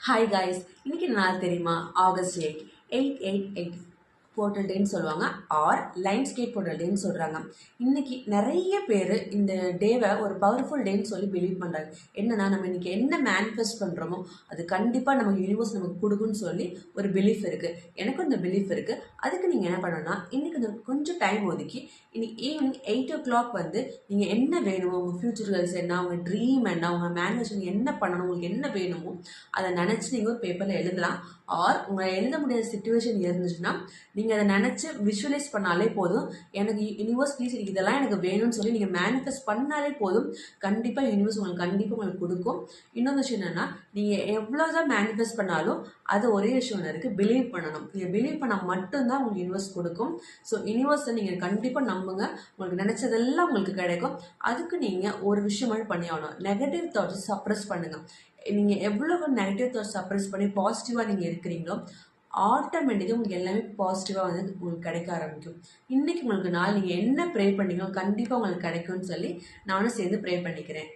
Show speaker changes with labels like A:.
A: Hi guys, இன்னைக்கு நாள் தெரியுமா? ஆகஸ்ட் 8 போர்ட்டல் டேன்னு சொல்லுவாங்க, ஆர் லைன் ஸ்கேட் போர்ட்டல் டேன்னு சொல்கிறாங்க. இன்னைக்கு நிறைய பேர் இந்த டேவை ஒரு பவர்ஃபுல் டேன்னு சொல்லி பிலீவ் பண்ணுறாங்க. என்னன்னா, நம்ம இன்னைக்கு என்ன மேனிஃபெஸ்ட் பண்ணுறோமோ அது கண்டிப்பாக நமக்கு யூனிவர்ஸ் நமக்கு கொடுக்குன்னு சொல்லி ஒரு பிலீஃப் இருக்குது. எனக்கும் இந்த பிலீஃப் இருக்குது. அதுக்கு நீங்கள் என்ன பண்ணணும்னா, இன்றைக்கி கொஞ்சம் டைம் ஒதுக்கி இன்னைக்கு ஈவினிங் 8 o'clock வந்து நீங்கள் என்ன வேணுமோ, உங்கள் ஃப்யூச்சர் கோல்ஸ் என்ன, உங்கள் ட்ரீம் என்ன, உங்கள் மேனிஃபெஸ்ட் என்ன பண்ணணும், உங்களுக்கு என்ன வேணுமோ அதை நினச்சி நீங்கள் ஒரு பேப்பரில் எழுதலாம். ஆர் உங்களை எழுத முடியாத சுச்சுவேஷன் இருந்துச்சுன்னா நீங்கள் அதை நினச்சி விஷுவலைஸ் பண்ணாலே போதும். எனக்கு யூனிவர்ஸ் ப்ளீஸ் இதெல்லாம் எனக்கு வேணும்னு சொல்லி நீங்கள் மேனிஃபெஸ்ட் பண்ணாலே போதும். கண்டிப்பாக யூனிவர்ஸ் உங்களுக்கு கொடுக்கும். இன்னொரு விஷயம் என்னென்னா, நீங்கள் எவ்வளோ தான் மேனிஃபெஸ்ட் பண்ணாலும் அது ஒரே விஷயம் ஒன்று இருக்குது, பிலீவ் பண்ணணும். நீங்கள் பிலீவ் பண்ணால் மட்டும்தான் உங்களுக்கு யூனிவர்ஸ் கொடுக்கும். ஸோ யூனிவர்ஸை நீங்கள் கண்டிப்பாக நம்புங்க. உங்களுக்கு நினச்சதெல்லாம் உங்களுக்கு கிடைக்கும். அதுக்கு நீங்கள் ஒரு விஷயம் மட்டும் பண்ணி ஆகணும், நெகட்டிவ் தாட்ஸை சப்ரஸ் பண்ணுங்கள். நீங்கள் எவ்வளோ நெகட்டிவ் தாட்ஸ் சப்ரஸ் பண்ணி பாசிட்டிவாக நீங்கள் இருக்கிறீங்களோ ஆட்டோமேட்டிக்காக உங்களுக்கு எல்லாமே பாசிட்டிவாக வந்து உங்களுக்கு கிடைக்க ஆரம்பிக்கும். இன்றைக்கி உங்களுக்கு நாள் நீங்கள் என்ன ப்ரே பண்ணீங்களோ கண்டிப்பாக உங்களுக்கு கிடைக்கும்னு சொல்லி நானும் சேர்ந்து ப்ரே பண்ணிக்கிறேன்.